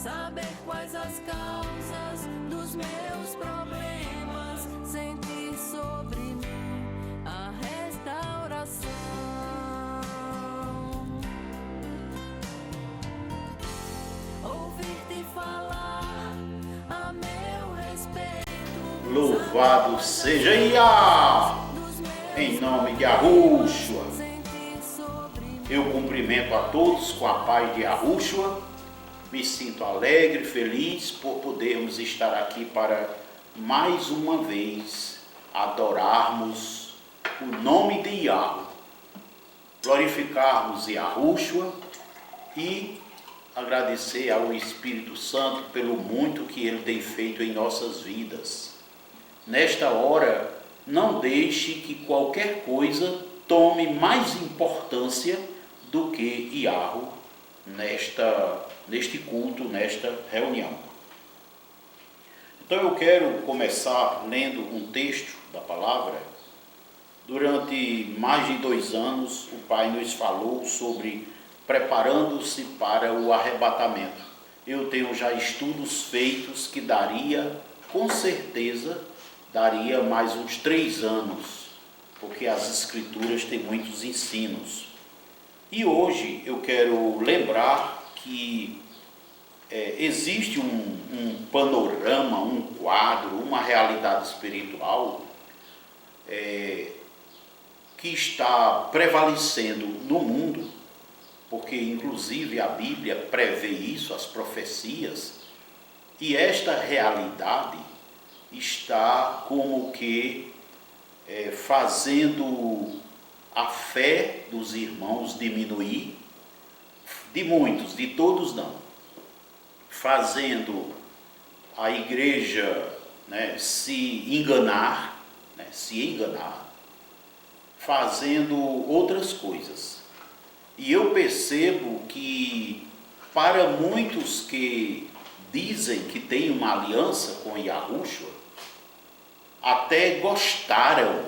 saber quais as causas dos meus problemas, sentir sobre mim a restauração. Ouvir-te falar a meu respeito. Louvado seja Iá, em nome de Yahushua. Eu cumprimento a todos com a paz de Yahushua. Me sinto alegre, feliz por podermos estar aqui para mais uma vez adorarmos o nome de Yahweh, glorificarmos Yahushua e agradecer ao Espírito Santo pelo muito que Ele tem feito em nossas vidas. Nesta hora, não deixe que qualquer coisa tome mais importância do que Yahweh neste culto, nesta reunião. Então eu quero começar lendo um texto da palavra. Durante mais de 2 anos, o Pai nos falou sobre preparando-se para o arrebatamento. Eu tenho já estudos feitos que com certeza, daria mais uns 3 anos, porque as Escrituras têm muitos ensinos. E hoje eu quero lembrar que existe um panorama, um quadro, uma realidade espiritual que está prevalecendo no mundo, porque inclusive a Bíblia prevê isso, as profecias, e esta realidade está como que fazendo a fé dos irmãos diminuir, de muitos, de todos não, fazendo a igreja se enganar, fazendo outras coisas. E eu percebo que para muitos que dizem que têm uma aliança com Yahushua, até gostaram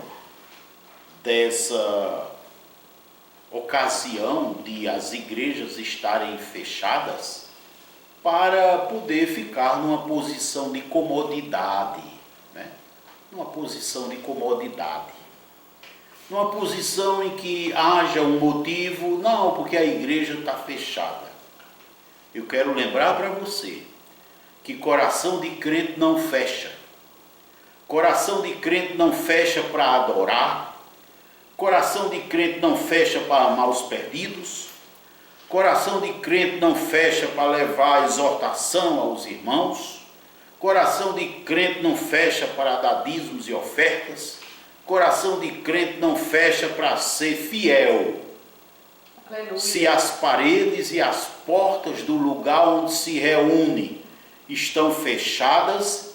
dessa ocasião de as igrejas estarem fechadas para poder ficar numa posição de comodidade, numa posição em que haja um motivo, não, porque a igreja está fechada. Eu quero lembrar para você que coração de crente não fecha. Coração de crente não fecha para adorar. Coração de crente não fecha para amar os perdidos. Coração de crente não fecha para levar exortação aos irmãos. Coração de crente não fecha para dar dízimos e ofertas. Coração de crente não fecha para ser fiel. Aleluia. Se as paredes e as portas do lugar onde se reúne estão fechadas,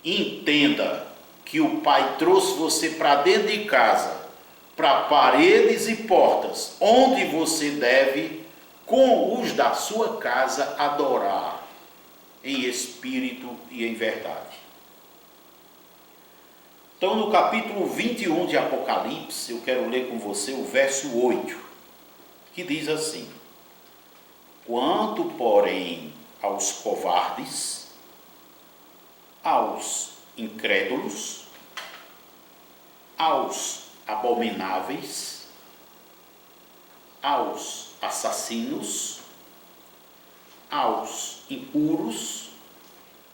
entenda que o Pai trouxe você para dentro de casa, para paredes e portas, onde você deve, com os da sua casa, adorar em espírito e em verdade. Então, no capítulo 21 de Apocalipse, eu quero ler com você o verso 8, que diz assim: quanto, porém, aos covardes, aos incrédulos, aos abomináveis, aos assassinos, aos impuros,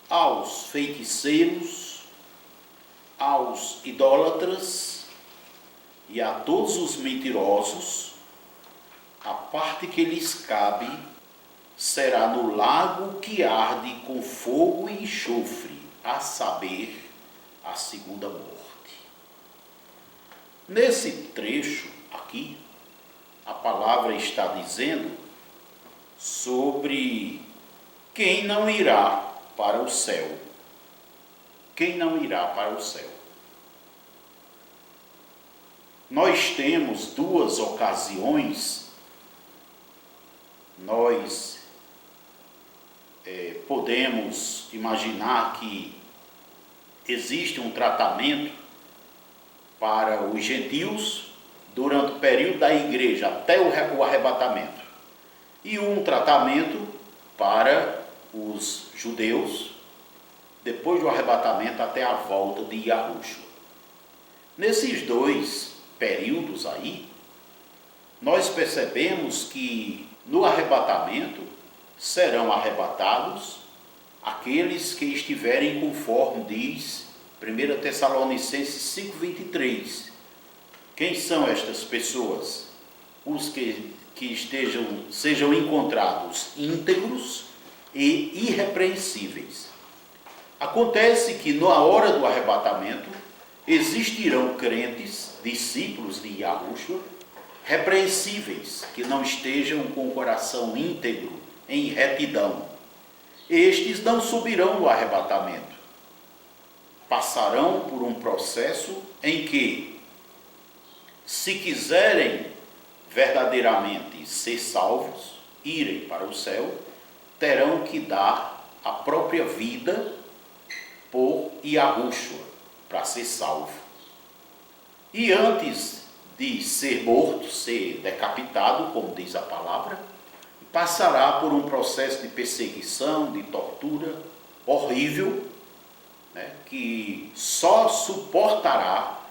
aos feiticeiros, aos idólatras e a todos os mentirosos, a parte que lhes cabe será no lago que arde com fogo e enxofre, a saber, a segunda morte. Nesse trecho aqui, a palavra está dizendo sobre quem não irá para o céu. Quem não irá para o céu? Nós temos 2 ocasiões, nós podemos imaginar que existe um tratamento para os gentios durante o período da igreja até o arrebatamento, e um tratamento para os judeus, depois do arrebatamento até a volta de Yahushua. Nesses dois períodos aí, nós percebemos que no arrebatamento serão arrebatados aqueles que estiverem conforme diz 1 Tessalonicenses 5:23. Quem são estas pessoas? Os que sejam encontrados íntegros e irrepreensíveis. Acontece que na hora do arrebatamento existirão crentes, discípulos de Yahushua, repreensíveis, que não estejam com o coração íntegro, em retidão. Estes não subirão no arrebatamento. Passarão por um processo em que, se quiserem verdadeiramente ser salvos, irem para o céu, terão que dar a própria vida por Yahushua para ser salvo. E antes de ser morto, ser decapitado, como diz a palavra, passará por um processo de perseguição, de tortura horrível, né, que só suportará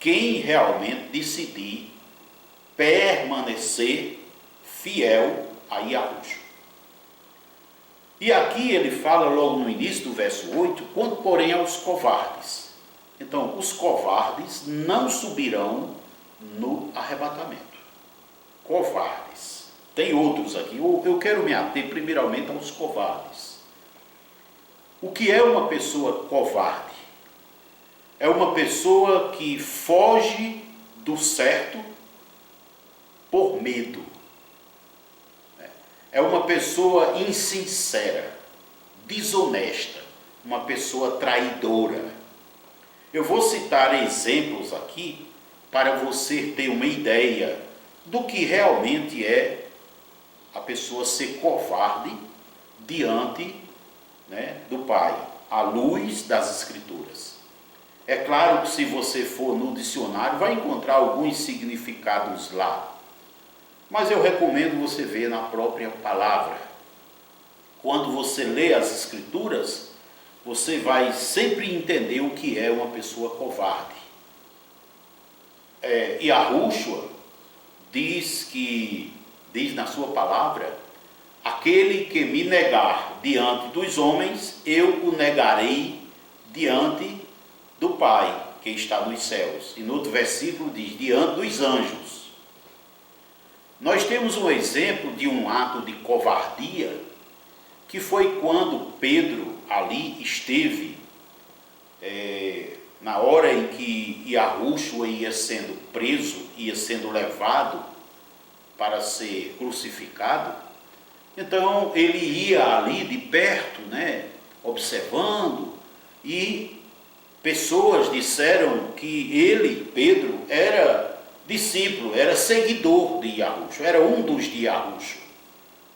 quem realmente decidir permanecer fiel a Yahushua. E aqui ele fala logo no início do verso 8, quanto porém aos covardes. Então, os covardes não subirão no arrebatamento. Covardes. Tem outros aqui. Eu quero me ater primeiramente aos covardes. O que é uma pessoa covarde? É uma pessoa que foge do certo por medo. É uma pessoa insincera, desonesta, uma pessoa traidora. Eu vou citar exemplos aqui para você ter uma ideia do que realmente é a pessoa ser covarde diante, né, do Pai, à luz das Escrituras. É claro que se você for no dicionário, vai encontrar alguns significados lá. Mas eu recomendo você ver na própria palavra. Quando você lê as Escrituras, você vai sempre entender o que é uma pessoa covarde. Yahushua diz na sua palavra, aquele que me negar diante dos homens, eu o negarei diante do Pai, que está nos céus. E no outro versículo diz, diante dos anjos. Nós temos um exemplo de um ato de covardia, que foi quando Pedro ali esteve, na hora em que Yahushua ia sendo preso, ia sendo levado para ser crucificado. Então ele ia ali de perto, né, observando, e pessoas disseram que ele, Pedro, era discípulo, era seguidor de Yahushua, era um dos de Yahushua,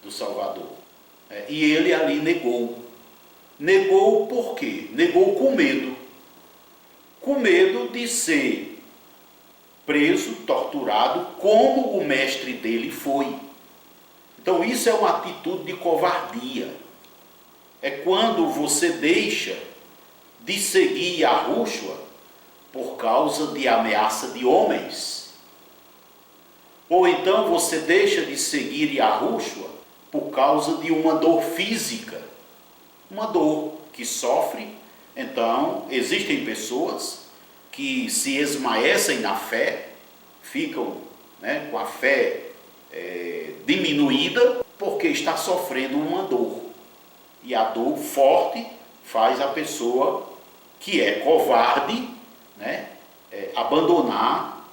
do Salvador. E ele ali negou. Negou por quê? Negou com medo. Com medo de ser preso, torturado, como o mestre dele foi. Então isso é uma atitude de covardia. É quando você deixa de seguir Yahushua por causa de ameaça de homens. Ou então você deixa de seguir Yahushua por causa de uma dor física. Uma dor que sofre. Então, existem pessoas que se esmaecem na fé, ficam, né, com a fé diminuída, porque está sofrendo uma dor. E a dor forte faz a pessoa que é covarde, né, abandonar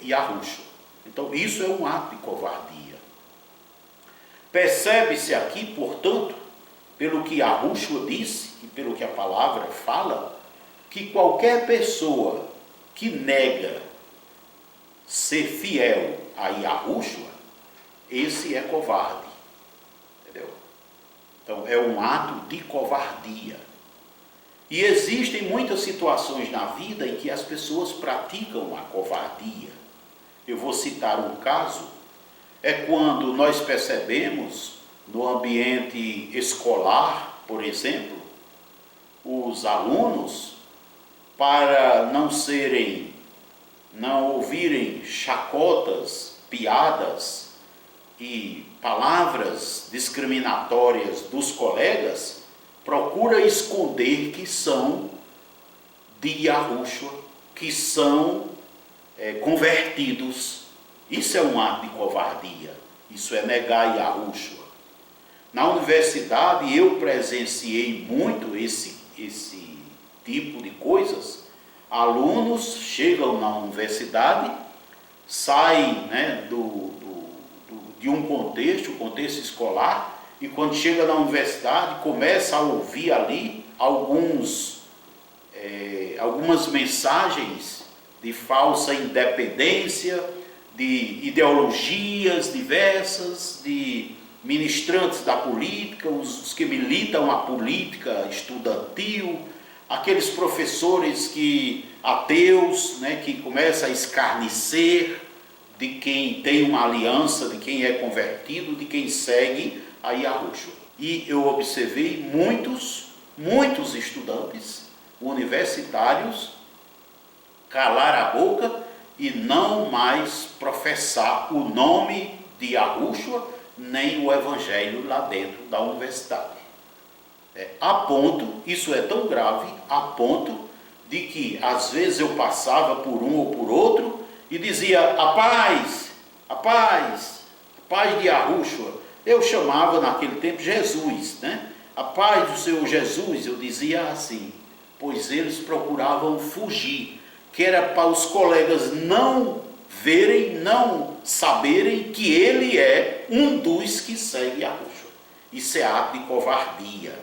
Yahushua. Então, isso é um ato de covardia. Percebe-se aqui, portanto, pelo que Yahushua disse e pelo que a palavra fala, que qualquer pessoa que nega ser fiel a Yahushua, esse é covarde. Entendeu? Então, é um ato de covardia. E existem muitas situações na vida em que as pessoas praticam a covardia. Eu vou citar um caso, é quando nós percebemos no ambiente escolar, por exemplo, os alunos, para não ouvirem chacotas, piadas e palavras discriminatórias dos colegas, procura esconder que são de Yahushua, que são convertidos. Isso é um ato de covardia, isso é negar Yahushua. Na universidade eu presenciei muito esse tipo de coisas. Alunos chegam na universidade, saem, né, de um contexto escolar, e quando chega na universidade começa a ouvir ali algumas mensagens de falsa independência, de ideologias diversas, de ministrantes da política, os que militam a política estudantil, aqueles professores ateus, né, que começam a escarnecer de quem tem uma aliança, de quem é convertido, de quem segue a Yahushua. E eu observei muitos estudantes universitários calar a boca e não mais professar o nome de Yahushua, nem o evangelho lá dentro da universidade. Isso é tão grave, a ponto de que às vezes eu passava por um ou por outro e dizia: a paz de Yahushua. Eu chamava naquele tempo Jesus, né? A paz do Senhor Jesus, eu dizia assim, pois eles procuravam fugir, que era para os colegas não verem, não saberem que ele é um dos que segue Yahushua. Isso é ato de covardia,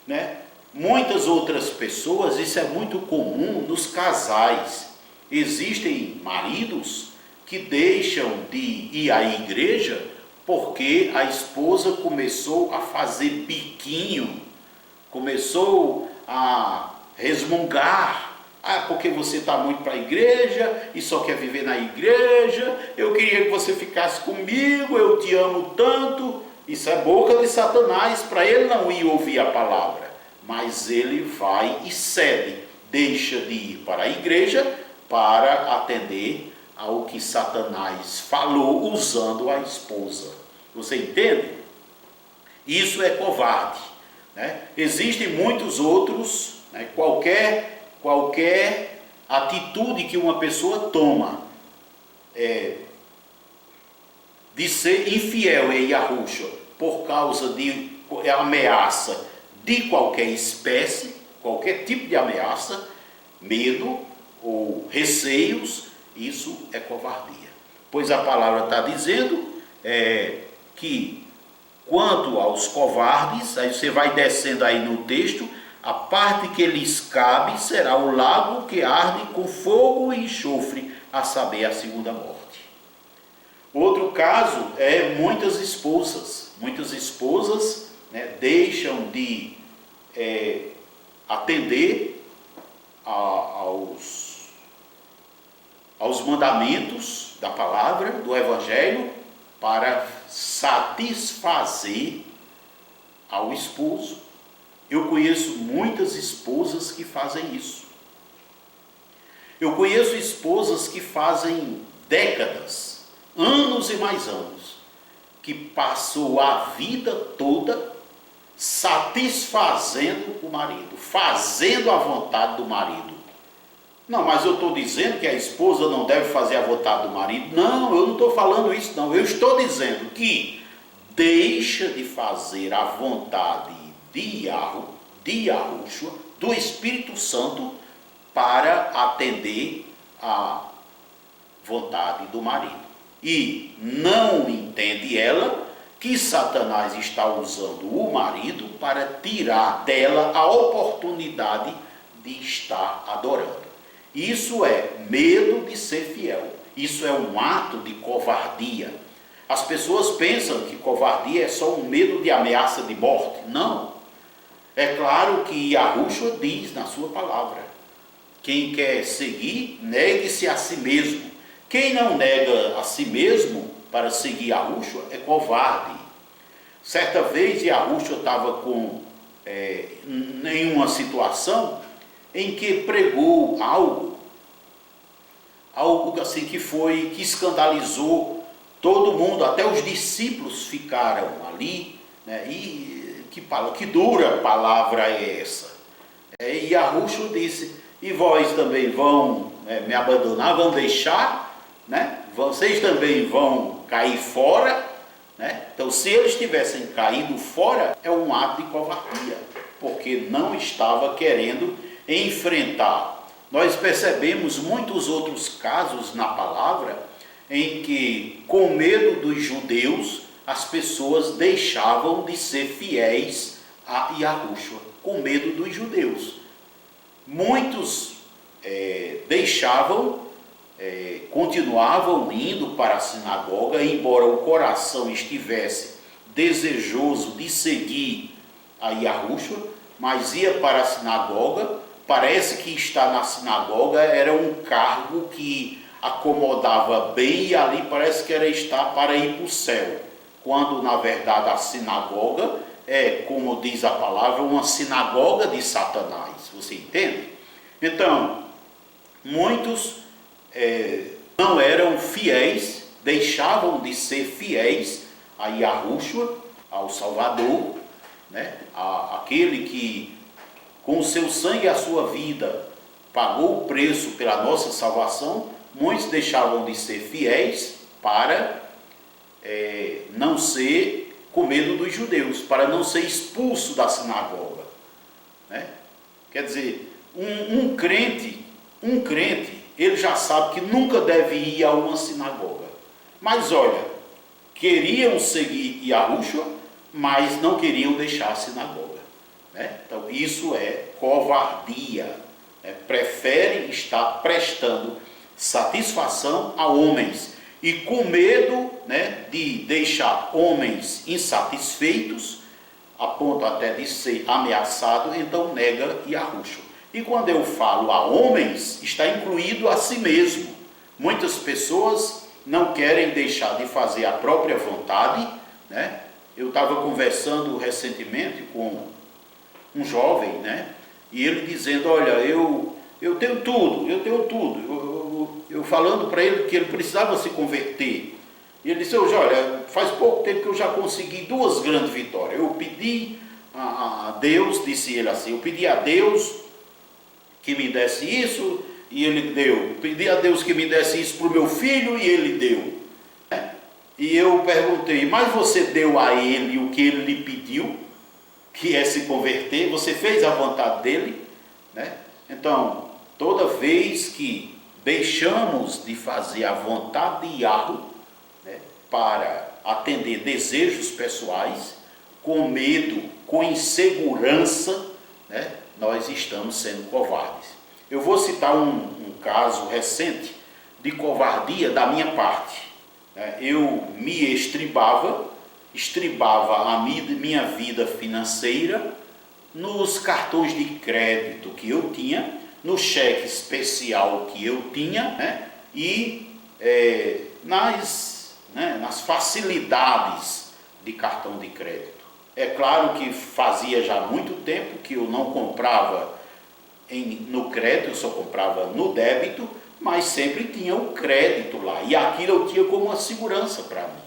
né? Muitas outras pessoas, isso é muito comum nos casais. Existem maridos que deixam de ir à igreja porque a esposa começou a fazer biquinho, começou a resmungar. Porque você está muito para a igreja e só quer viver na igreja, eu queria que você ficasse comigo, eu te amo tanto. Isso é boca de Satanás, para ele não ir ouvir a palavra, mas ele vai e cede, deixa de ir para a igreja para atender ao que Satanás falou usando a esposa. Você entende? Isso é covarde, né? Existem muitos outros, né? Qualquer atitude que uma pessoa toma de ser infiel em Yahushua por causa de ameaça de qualquer espécie, qualquer tipo de ameaça, medo ou receios, isso é covardia. Pois a palavra está dizendo que quanto aos covardes, aí você vai descendo aí no texto, a parte que lhes cabe será o lago que arde com fogo e enxofre, a saber, a segunda morte. Outro caso é muitas esposas, né, deixam de atender aos mandamentos da palavra, do evangelho, para satisfazer ao esposo. Eu conheço muitas esposas que fazem isso. Eu conheço esposas que fazem décadas, anos e mais anos, que passou a vida toda satisfazendo o marido, fazendo a vontade do marido. Não, mas eu estou dizendo que a esposa não deve fazer a vontade do marido. Não, eu não estou falando isso não. Eu estou dizendo que deixa de fazer a vontade de Yahushua, do Espírito Santo, para atender a vontade do marido. E não entende ela que Satanás está usando o marido para tirar dela a oportunidade de estar adorando. Isso é medo de ser fiel. Isso é um ato de covardia. As pessoas pensam que covardia é só um medo de ameaça de morte. Não. É claro que Yahushua diz na sua palavra: quem quer seguir, negue-se a si mesmo. Quem não nega a si mesmo para seguir Yahushua é covarde. Certa vez, Yahushua estava em uma situação em que pregou algo assim que escandalizou todo mundo, até os discípulos ficaram ali, né? E que dura palavra é essa? E Yahushua disse: e vós também vão me abandonar, vão deixar, né? Vocês também vão cair fora, né? Então, se eles tivessem caído fora, é um ato de covardia, porque não estava querendo enfrentar. Nós percebemos muitos outros casos na palavra em que, com medo dos judeus, as pessoas deixavam de ser fiéis a Yahushua, com medo dos judeus. Muitos continuavam indo para a sinagoga, embora o coração estivesse desejoso de seguir a Yahushua, mas ia para a sinagoga. Parece que estar na sinagoga era um cargo que acomodava bem, e ali parece que era estar para ir para o céu, quando na verdade a sinagoga é, como diz a palavra, uma sinagoga de Satanás. Você entende? Então, muitos não eram fiéis, deixavam de ser fiéis a Yahushua, ao Salvador, né? Aquele que com o seu sangue e a sua vida pagou o preço pela nossa salvação. Muitos deixavam de ser fiéis para não ser com medo dos judeus, para não ser expulso da sinagoga, né? Quer dizer, um crente, ele já sabe que nunca deve ir a uma sinagoga. Mas olha, queriam seguir Yahushua, mas não queriam deixar a sinagoga, né? Então isso é covardia, né? Preferem estar prestando satisfação a homens, e com medo, né, de deixar homens insatisfeitos, a ponto até de ser ameaçado, então nega Yahushua. E quando eu falo a homens, está incluído a si mesmo. Muitas pessoas não querem deixar de fazer a própria vontade, né? Eu estava conversando recentemente com um jovem, né? E ele dizendo: olha, eu tenho tudo, eu falando para ele que ele precisava se converter. E ele disse: olha, faz pouco tempo que eu já consegui 2 grandes vitórias. Eu pedi a Deus, disse ele assim, eu pedi a Deus que me desse isso, e ele deu. Pedi a Deus que me desse isso para o meu filho, e ele deu. E eu perguntei: mas você deu a ele o que ele lhe pediu, que é se converter? Você fez a vontade dele, né? Então, toda vez que deixamos de fazer a vontade de Yahushua, né, para atender desejos pessoais, com medo, com insegurança, né, nós estamos sendo covardes. Eu vou citar um caso recente de covardia da minha parte. Eu me estribava a minha vida financeira nos cartões de crédito que eu tinha, no cheque especial que eu tinha, né? E nas facilidades de cartão de crédito. É claro que fazia já muito tempo que eu não comprava no crédito, eu só comprava no débito, mas sempre tinha o crédito lá, e aquilo eu tinha como uma segurança para mim,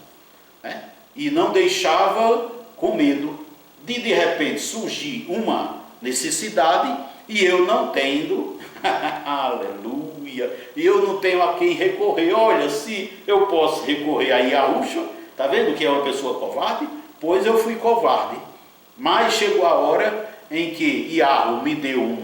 né? E não deixava com medo de repente surgir uma necessidade e eu não tendo, aleluia, e eu não tenho a quem recorrer. Olha, se eu posso recorrer a Yahushua, está vendo que é uma pessoa covarde? Pois eu fui covarde. Mas chegou a hora em que Yahushua me deu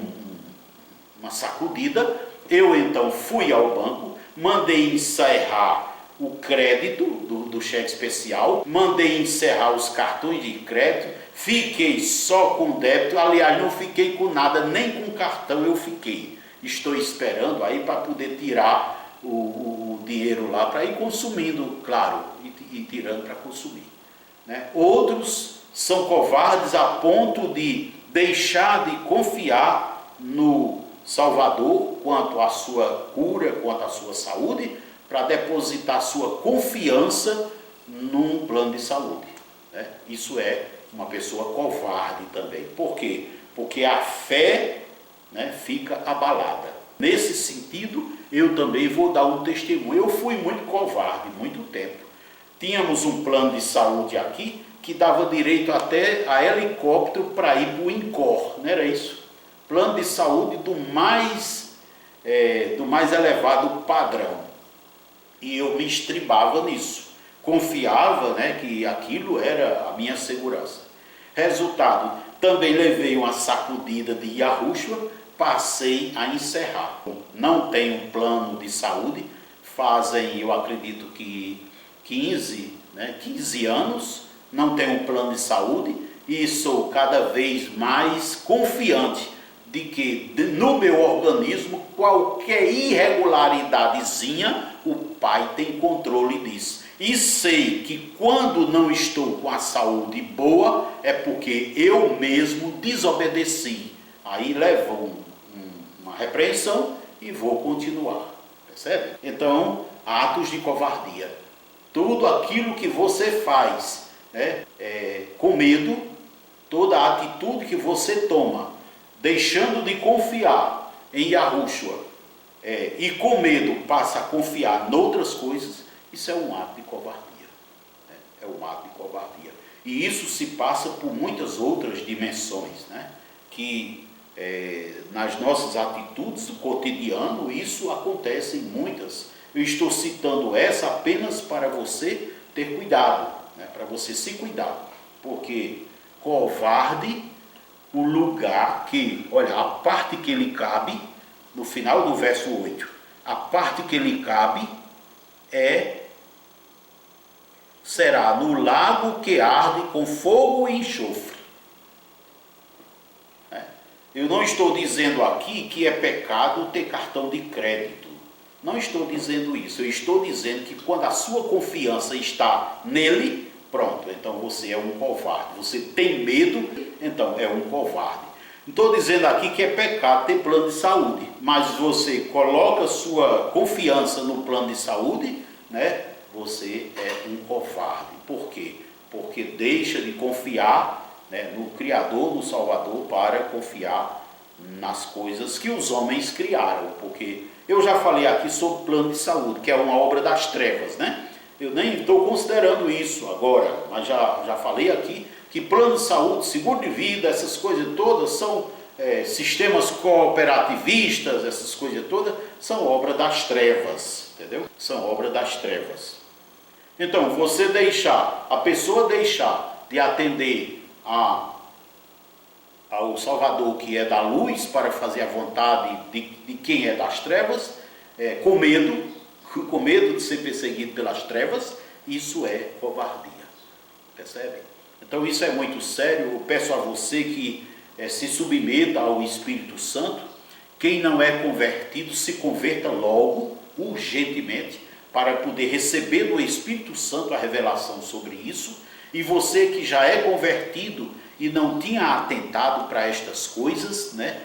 uma sacudida. Eu então fui ao banco, mandei encerrar o crédito do cheque especial, mandei encerrar os cartões de crédito, fiquei só com débito. Aliás, não fiquei com nada, nem com cartão eu fiquei. Estou esperando aí para poder tirar o dinheiro lá, para ir consumindo, claro, e tirando para consumir, né? Outros são covardes a ponto de deixar de confiar no Salvador quanto à sua cura, quanto à sua saúde, para depositar sua confiança num plano de saúde. né? Isso é uma pessoa covarde também. Por quê? Porque a fé, né, fica abalada. Nesse sentido, eu também vou dar um testemunho. Eu fui muito covarde, muito tempo. Tínhamos um plano de saúde aqui que dava direito até a helicóptero para ir para o INCOR, não era isso? Plano de saúde do mais elevado padrão. E eu me estribava nisso. Confiava, né, que aquilo era a minha segurança. Resultado, também levei uma sacudida de Yahushua, passei a encerrar. Não tenho plano de saúde, fazem, eu acredito que 15 anos, não tenho um plano de saúde e sou cada vez mais confiante de que no meu organismo, qualquer irregularidadezinha, o Pai tem controle disso. E sei que quando não estou com a saúde boa, é porque eu mesmo desobedeci. Aí levo uma repreensão e vou continuar. Percebe? Então, atos de covardia. Tudo aquilo que você faz, né, com medo, toda a atitude que você toma, deixando de confiar em Yahushua, e com medo passa a confiar em outras coisas, isso é um ato de covardia. Né? É um ato de covardia. E isso se passa por muitas outras dimensões, né? Que nas nossas atitudes do cotidiano, isso acontece em muitas. Eu estou citando essa apenas para você ter cuidado, né? Para você se cuidar. Porque covarde, o lugar que, olha, a parte que lhe cabe, no final do verso 8, a parte que lhe cabe será no lago que arde com fogo e enxofre. Eu não estou dizendo aqui que é pecado ter cartão de crédito. Não estou dizendo isso. Eu estou dizendo que quando a sua confiança está nele, pronto, então você é um covarde. Você tem medo, então é um covarde. Não estou dizendo aqui que é pecado ter plano de saúde, mas você coloca sua confiança no plano de saúde, né? Você é um covarde. Por quê? Porque deixa de confiar, né, no Criador, no Salvador, para confiar nas coisas que os homens criaram. Porque eu já falei aqui sobre plano de saúde, que é uma obra das trevas, né? Eu nem estou considerando isso agora, mas já falei aqui que plano de saúde, seguro de vida, essas coisas todas são sistemas cooperativistas, essas coisas todas são obra das trevas, entendeu? São obra das trevas. Então, a pessoa deixar de atender ao Salvador, que é da luz, para fazer a vontade de quem é das trevas, com medo de ser perseguido pelas trevas, isso é covardia. Percebe? Então isso é muito sério. Eu peço a você que se submeta ao Espírito Santo. Quem não é convertido, se converta logo, urgentemente, para poder receber do Espírito Santo a revelação sobre isso. E você que já é convertido e não tinha atentado para estas coisas, né?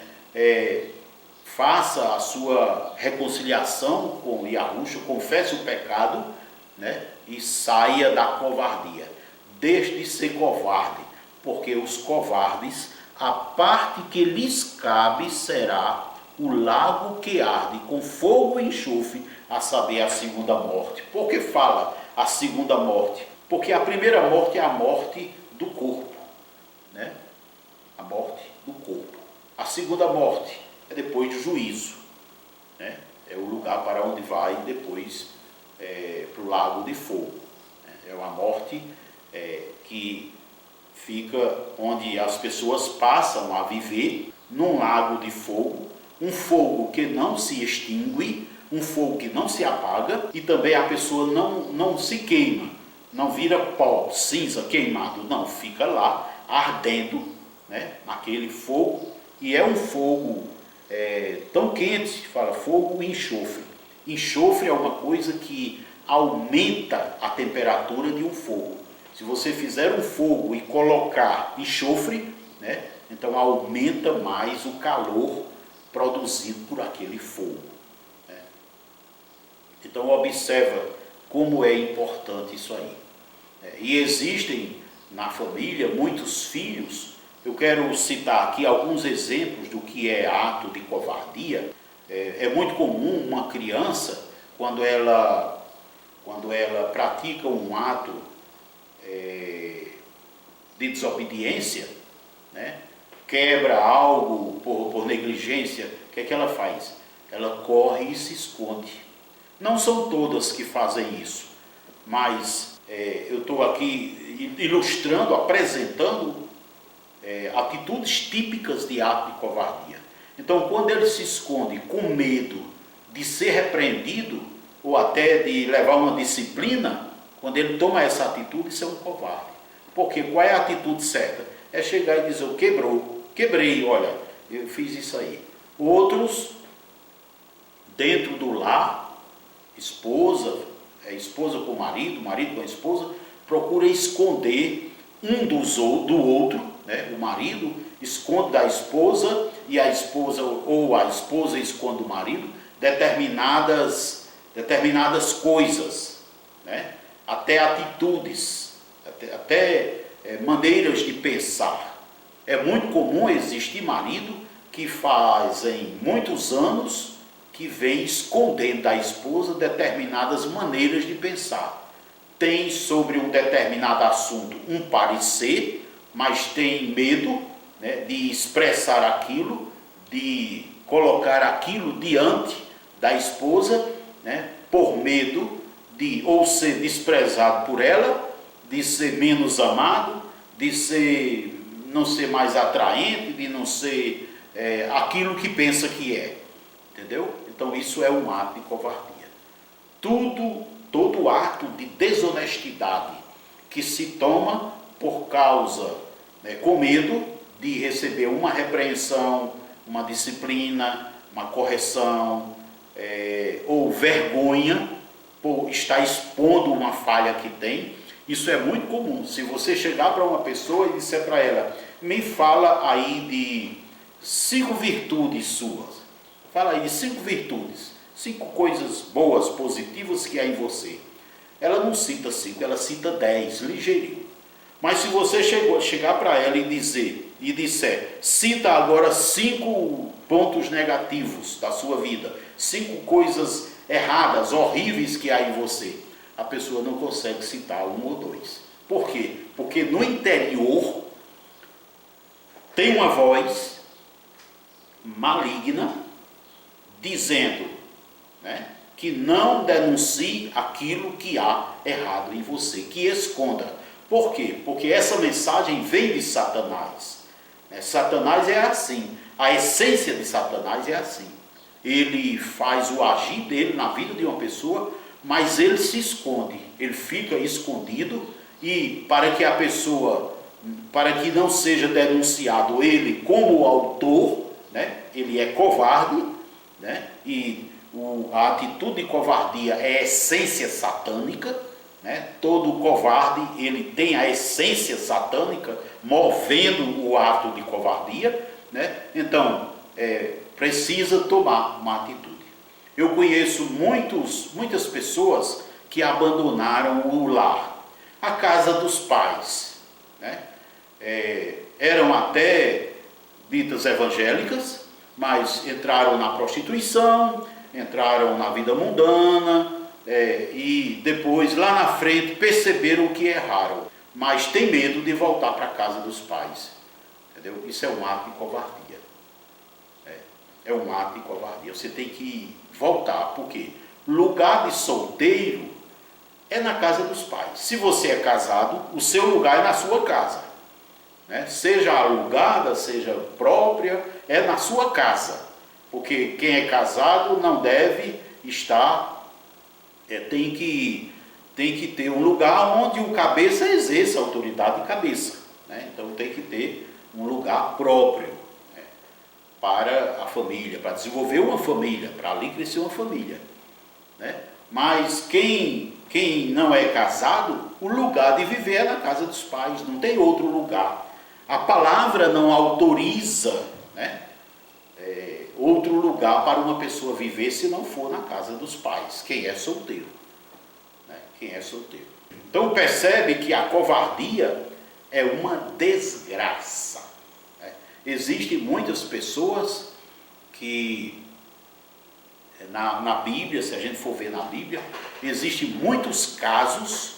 Faça a sua reconciliação com Yahushua, confesse o pecado, né? E saia da covardia. Deixe de ser covarde, porque os covardes, a parte que lhes cabe será o lago que arde com fogo e enxofre, a saber, a segunda morte. Por que fala a segunda morte? Porque a primeira morte é a morte do corpo, né? A morte do corpo. A segunda morte é depois do juízo, né? É o lugar para onde vai depois para o lago de fogo. É uma morte que fica onde as pessoas passam a viver num lago de fogo, um fogo que não se extingue, um fogo que não se apaga, e também a pessoa não se queima, não vira pó, cinza, queimado, não, fica lá ardendo, né, naquele fogo, e é um fogo tão quente, fala fogo e enxofre. Enxofre é uma coisa que aumenta a temperatura de um fogo. Se você fizer um fogo e colocar enxofre, né, então aumenta mais o calor produzido por aquele fogo. Né? Então observa como é importante isso aí. E existem na família, muitos filhos. Eu quero citar aqui alguns exemplos do que é ato de covardia. É muito comum uma criança, quando ela pratica um ato de desobediência, né? Quebra algo por negligência, o que é que ela faz? Ela corre e se esconde. Não são todas que fazem isso, mas eu estou aqui ilustrando, apresentando atitudes típicas de ato de covardia. Então, quando ele se esconde com medo de ser repreendido ou até de levar uma disciplina, quando ele toma essa atitude, isso é um covarde. Porque qual é a atitude certa? É chegar e dizer: quebrei, olha, eu fiz isso aí. Outros, dentro do lar, esposa com o marido com a esposa, procura esconder um do outro, né? O marido esconde da esposa e a esposa esconde do marido determinadas coisas, né? Até atitudes, até maneiras de pensar. É muito comum existir marido que fazem muitos anos que vem escondendo da esposa determinadas maneiras de pensar. Tem sobre um determinado assunto um parecer, mas tem medo, né, de expressar aquilo, de colocar aquilo diante da esposa, né, por medo de ou ser desprezado por ela, de ser menos amado, de não ser mais atraente, de não ser aquilo que pensa que é. Entendeu? Então isso é um ato de covardia. Todo ato de desonestidade que se toma por causa, com medo de receber uma repreensão, uma disciplina, uma correção, ou vergonha por estar expondo uma falha que tem. Isso é muito comum. Se você chegar para uma pessoa e disser para ela: me fala aí de 5 virtudes suas. Fala aí de 5 virtudes, 5 coisas boas, positivas que há em você. Ela não cita 5, ela cita 10, ligeirinho. Mas se você chegar para ela e disser: cita agora 5 pontos negativos da sua vida, 5 coisas erradas, horríveis que há em você, a pessoa não consegue citar 1 ou 2. Por quê? Porque no interior tem uma voz maligna dizendo, né, que não denuncie aquilo que há errado em você, que esconda. Por quê? Porque essa mensagem vem de Satanás. Satanás é assim, a essência de Satanás é assim. Ele faz o agir dele na vida de uma pessoa, mas ele se esconde, ele fica escondido, e para que não seja denunciado ele como autor, né, ele é covarde, né, e a atitude de covardia é a essência satânica, né, todo covarde ele tem a essência satânica movendo o ato de covardia, né, então precisa tomar uma atitude. Eu conheço muitas pessoas que abandonaram o lar, a casa dos pais, né? Eram até ditas evangélicas, mas entraram na prostituição, entraram na vida mundana, e depois, lá na frente, perceberam que erraram, mas tem medo de voltar para a casa dos pais. Entendeu? Isso é um ato de covardia. É um ato de covardia. Você tem que voltar, porque lugar de solteiro é na casa dos pais. Se você é casado, o seu lugar é na sua casa, né? Seja alugada, seja própria, é na sua casa, porque quem é casado não deve estar, tem que ter um lugar onde o cabeça exerça a autoridade de cabeça, né? Então tem que ter um lugar próprio, né, para a família, para desenvolver uma família, para ali crescer uma família, né? Mas quem não é casado, o lugar de viver é na casa dos pais, não tem outro lugar. A palavra não autoriza, né, outro lugar para uma pessoa viver se não for na casa dos pais, quem é solteiro, né? Quem é solteiro. Então percebe que a covardia é uma desgraça. Existem muitas pessoas que, na Bíblia, se a gente for ver na Bíblia, existem muitos casos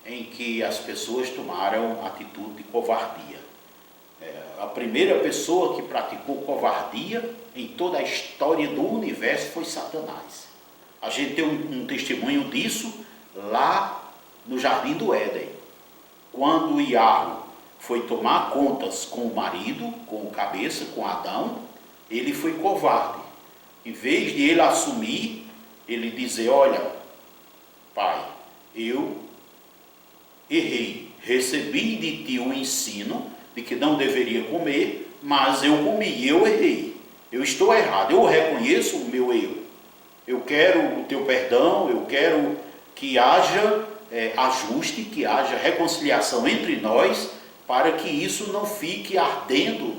em que as pessoas tomaram atitude de covardia. A primeira pessoa que praticou covardia em toda a história do universo foi Satanás. A gente tem um testemunho disso lá no Jardim do Éden, quando Iago foi tomar contas com o marido, com o cabeça, com Adão. Ele foi covarde. Em vez de ele assumir, ele dizer: olha, pai, eu errei, recebi de ti o ensino de que não deveria comer, mas eu comi, eu errei, eu estou errado, eu reconheço o meu erro, eu quero o teu perdão, eu quero que haja ajuste, que haja reconciliação entre nós, para que isso não fique ardendo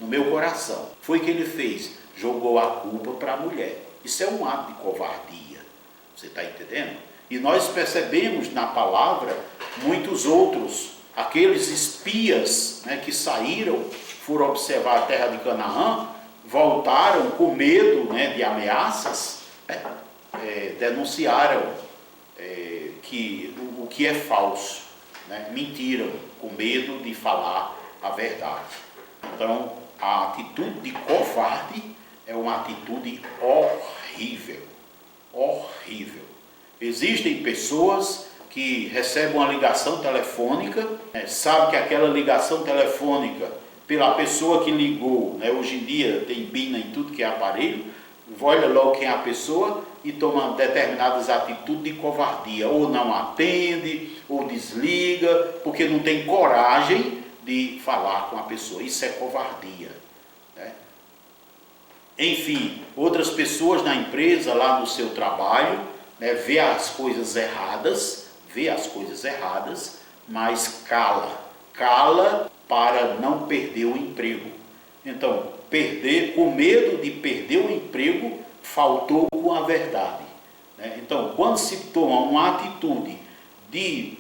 no meu coração. Foi o que ele fez, jogou a culpa para a mulher. Isso é um ato de covardia, você está entendendo? E nós percebemos na palavra muitos outros, aqueles espias, né, que saíram, foram observar a terra de Canaã, voltaram com medo, né, de ameaças, denunciaram o que é falso, né, mentiram com medo de falar a verdade. Então, a atitude de covarde é uma atitude horrível, horrível. Existem pessoas que recebem uma ligação telefônica, sabe que aquela ligação telefônica, pela pessoa que ligou, né, hoje em dia tem bina em tudo que é aparelho, olha logo quem é a pessoa e toma determinadas atitudes de covardia, ou não atende, ou desliga, porque não tem coragem de falar com a pessoa. Isso é covardia, né? Enfim, outras pessoas na empresa, lá no seu trabalho, né, vê as coisas erradas, mas cala para não perder o emprego. Então, com medo de perder o emprego, faltou com a verdade, né? Então, quando se toma uma atitude de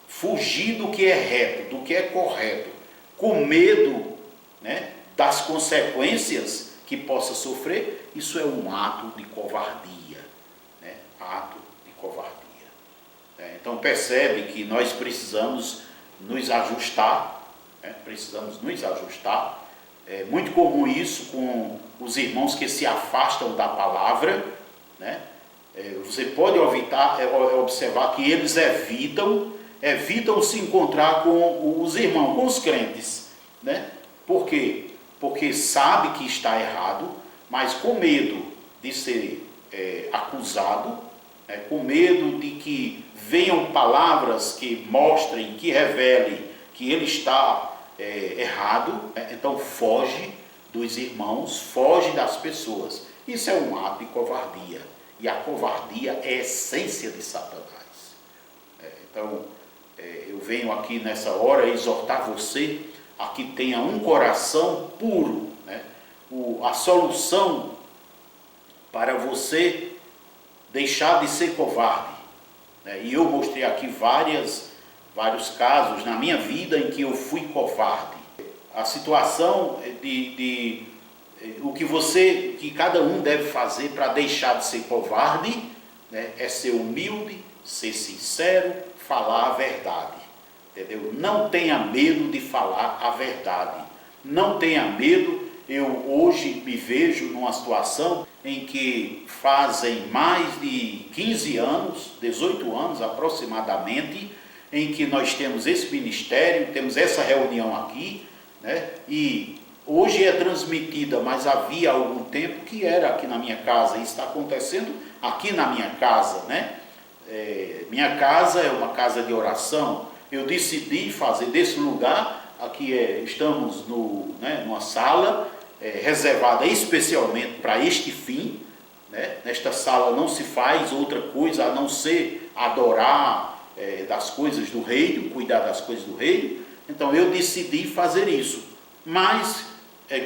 fugir do que é reto, do que é correto, com medo, né, das consequências que possa sofrer, isso é um ato de covardia, né? Ato de covardia. Então percebe que nós precisamos nos ajustar, né? É muito comum isso com os irmãos que se afastam da palavra, né? Você pode observar que eles evitam se encontrar com os irmãos, com os crentes, né? Por quê? Porque sabe que está errado, mas com medo de ser acusado, com medo de que venham palavras que mostrem, que revelem que ele está errado, então foge dos irmãos, foge das pessoas. Isso é um ato de covardia, e a covardia é a essência de Satanás. Então, eu venho aqui nessa hora exortar você a que tenha um coração puro, né? A solução para você deixar de ser covarde, né? E eu mostrei aqui vários casos na minha vida em que eu fui covarde. A situação que cada um deve fazer para deixar de ser covarde, né, é ser humilde, ser sincero, falar a verdade, entendeu? Não tenha medo de falar a verdade, não tenha medo. Eu hoje me vejo numa situação em que fazem mais de 15 anos, 18 anos aproximadamente, em que nós temos esse ministério, temos essa reunião aqui, né? E hoje é transmitida, mas havia algum tempo que era aqui na minha casa. Isso está acontecendo aqui na minha casa, né? Minha casa é uma casa de oração. Eu decidi fazer desse lugar, aqui estamos numa sala reservada especialmente para este fim, né? Nesta sala não se faz outra coisa a não ser adorar das coisas do reino, cuidar das coisas do reino. Então eu decidi fazer isso. Mas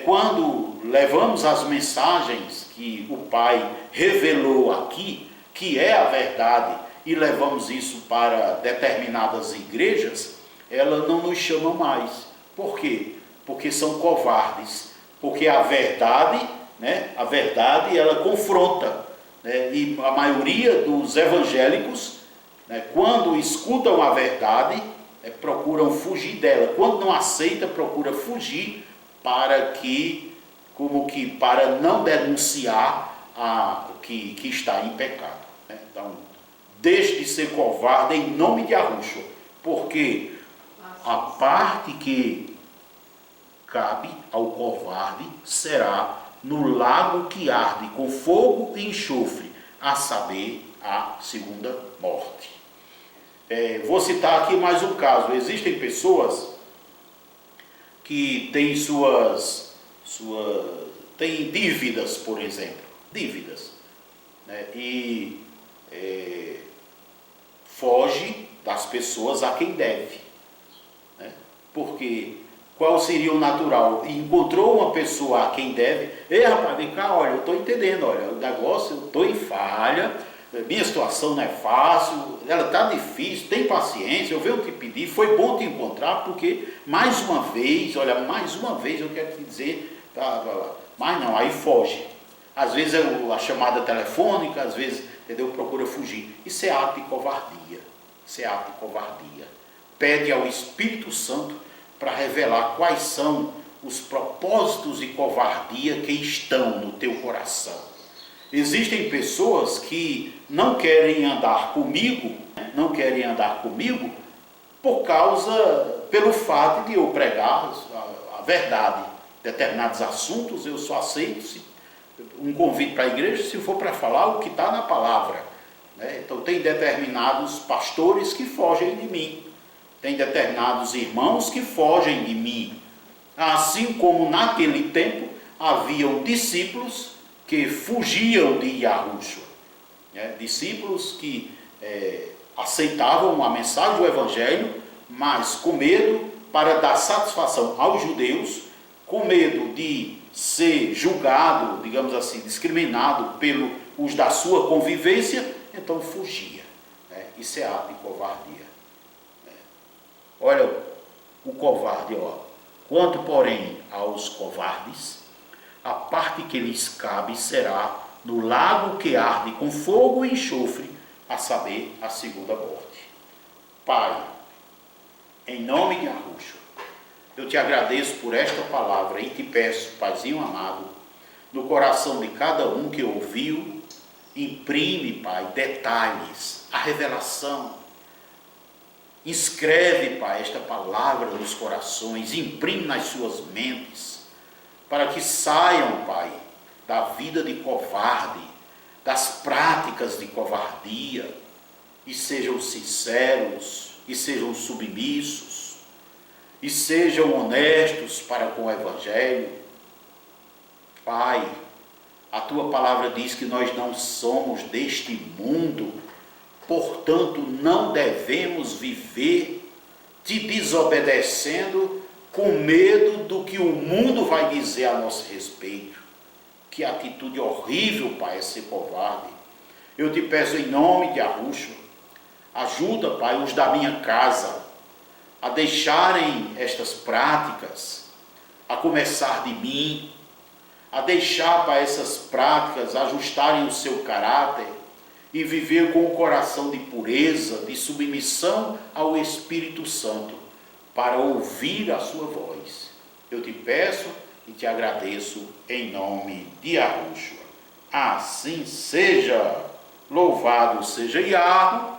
quando levamos as mensagens que o Pai revelou aqui, que é a verdade, e levamos isso para determinadas igrejas, ela não nos chama mais. Por quê? Porque são covardes. Porque a verdade, né, a verdade ela confronta, né, e a maioria dos evangélicos, né, quando escutam a verdade, procuram fugir dela. Quando não aceita, procura fugir para não denunciar que está em pecado. Né? Então, deixe de ser covarde em nome de Yahushua, porque a parte que cabe ao covarde será no lago que arde com fogo e enxofre, a saber, a segunda morte. Vou citar aqui mais um caso. Existem pessoas que têm têm dívidas, por exemplo, dívidas, né? E foge das pessoas a quem deve, né? Porque qual seria o natural? Encontrou uma pessoa a quem deve, ei rapaz, vem cá, olha, eu estou entendendo, olha, o negócio, eu estou em falha, minha situação não é fácil, ela está difícil, tem paciência, eu venho te pedir, foi bom te encontrar, porque mais uma vez eu quero te dizer, mas não, aí foge. Às vezes é a chamada telefônica, às vezes, entendeu, procura fugir. Isso é ato de covardia, Pede ao Espírito Santo para revelar quais são os propósitos de covardia que estão no teu coração. Existem pessoas que não querem andar comigo pelo fato de eu pregar a verdade. Determinados assuntos eu só aceito um convite para a igreja se for para falar o que está na palavra. Né? Então tem determinados pastores que fogem de mim. Tem determinados irmãos que fogem de mim. Assim como naquele tempo haviam discípulos que fugiam de Yahushua, né? Discípulos que aceitavam a mensagem do Evangelho, mas com medo para dar satisfação aos judeus, com medo de ser julgado, digamos assim, discriminado pelos da sua convivência, então fugia. Né? Isso é ato de covardia. Olha, o covarde, quanto porém aos covardes, a parte que lhes cabe será no lago que arde com fogo e enxofre, a saber, a segunda morte. Pai, em nome de Yahushua, eu te agradeço por esta palavra e te peço, Paizinho amado, no coração de cada um que ouviu, imprime, Pai, detalhes, a revelação. Escreve, Pai, esta palavra nos corações, imprime nas suas mentes, para que saiam, Pai, da vida de covarde, das práticas de covardia, e sejam sinceros, e sejam submissos, e sejam honestos para com o Evangelho. Pai, a Tua palavra diz que nós não somos deste mundo, portanto não devemos viver te desobedecendo com medo do que o mundo vai dizer a nosso respeito. Que atitude horrível, Pai, é ser covarde. Eu te peço em nome de Yahushua, ajuda, Pai, os da minha casa a deixarem estas práticas, a começar de mim, a deixar, Pai, essas práticas ajustarem o seu caráter e viver com o coração de pureza, de submissão ao Espírito Santo, para ouvir a sua voz. Eu te peço e te agradeço em nome de Yahushua. Assim seja. Louvado seja Yahweh